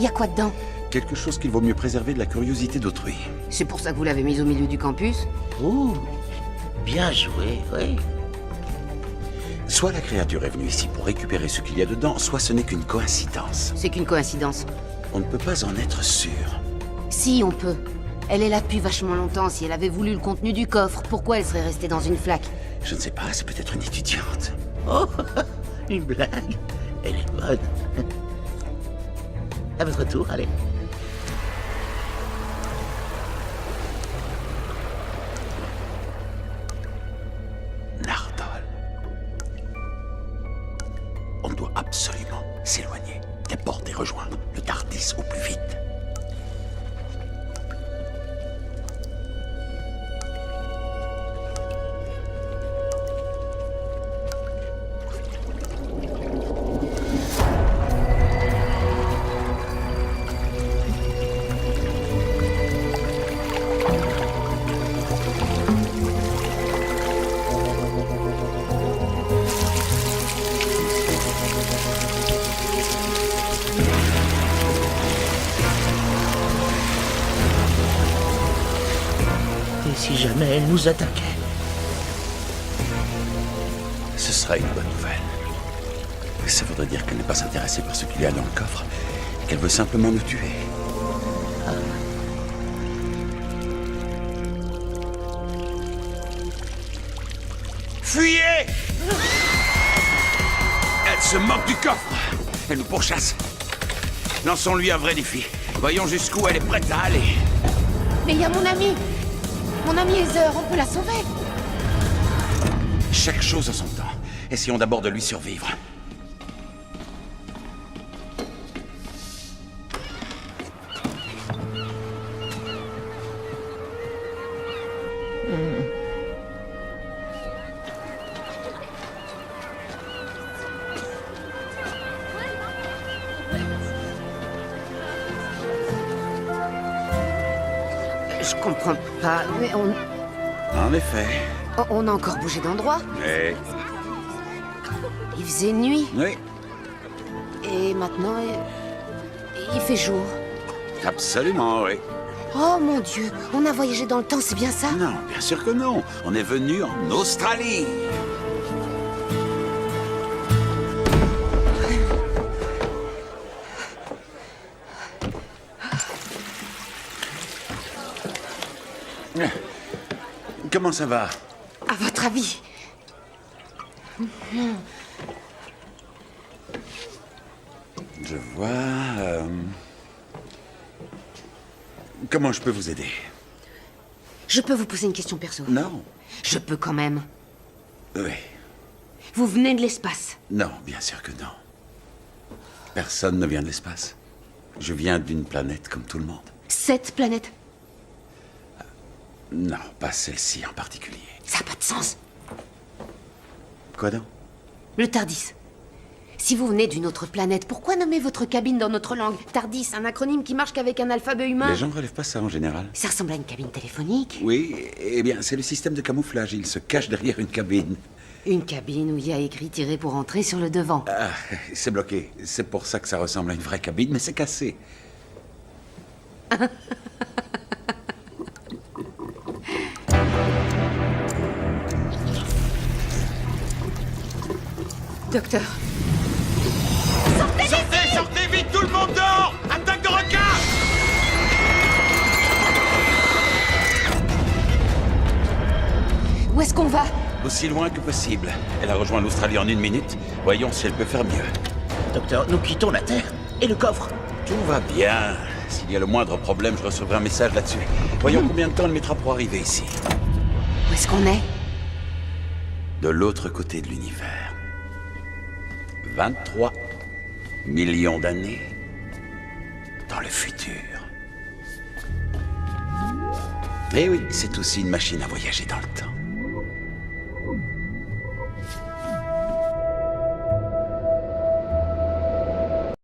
Y a quoi dedans? Quelque chose qu'il vaut mieux préserver de la curiosité d'autrui. C'est pour ça que vous l'avez mise au milieu du campus? Ouh, bien joué, oui. Soit la créature est venue ici pour récupérer ce qu'il y a dedans, soit ce n'est qu'une coïncidence. C'est qu'une coïncidence. On ne peut pas en être sûr. Si, on peut. Elle est là depuis vachement longtemps. Si elle avait voulu le contenu du coffre, pourquoi elle serait restée dans une flaque? Je ne sais pas, c'est peut-être une étudiante. Oh, une blague. Elle est bonne. À votre tour, allez. Nardole. On doit absolument s'éloigner des portes et rejoindre le Tardis au plus vite. Et si jamais elle nous attaquait? Ce sera une bonne nouvelle. Ça voudrait dire qu'elle n'est pas intéressée par ce qu'il y a dans le coffre, qu'elle veut simplement nous tuer. Fuyez! Elle se moque du coffre. Elle nous pourchasse. Lançons-lui un vrai défi. Voyons jusqu'où elle est prête à aller. Mais y a mon ami! Mon ami Heather, on peut la sauver! Chaque chose a son temps. Essayons d'abord de lui survivre. Je comprends pas, mais En effet. on a encore bougé d'endroit. Mais... Il faisait nuit, Oui, et maintenant, il fait jour. absolument, oui. Oh mon Dieu, on a voyagé dans le temps, c'est bien ça? Non, bien sûr que non. On est venu en Australie. Comment ça va? À votre avis? Je vois... Comment je peux vous aider? Je peux vous poser une question perso? Non. Je peux quand même. Oui. Vous venez de l'espace. Non, bien sûr que non. Personne ne vient de l'espace. Je viens d'une planète comme tout le monde. Cette planète? Non, pas celle-ci en particulier. Ça n'a pas de sens. Quoi donc? Le Tardis. Si vous venez d'une autre planète, pourquoi nommer votre cabine dans notre langue? Tardis, un acronyme qui marche qu'avec un alphabet humain. Les gens ne relèvent pas ça en général. Ça ressemble à une cabine téléphonique. Oui, eh bien, c'est le système de camouflage. Il se cache derrière une cabine. Une cabine où il y a écrit tiré pour entrer sur le devant. Ah, c'est bloqué. C'est pour ça que ça ressemble à une vraie cabine, mais c'est cassé. Docteur, Sortez vite, tout le monde dehors! Attaque de requin! où est-ce qu'on va? Aussi loin que possible. Elle a rejoint l'Australie en 1 minute. Voyons si elle peut faire mieux. Docteur, nous quittons la Terre. Et le coffre? Tout va bien. S'il y a le moindre problème, je recevrai un message là-dessus. Voyons combien de temps elle mettra pour arriver ici. Où est-ce qu'on est? De l'autre côté de l'univers. 23 millions d'années dans le futur. Eh oui, c'est aussi une machine à voyager dans le temps.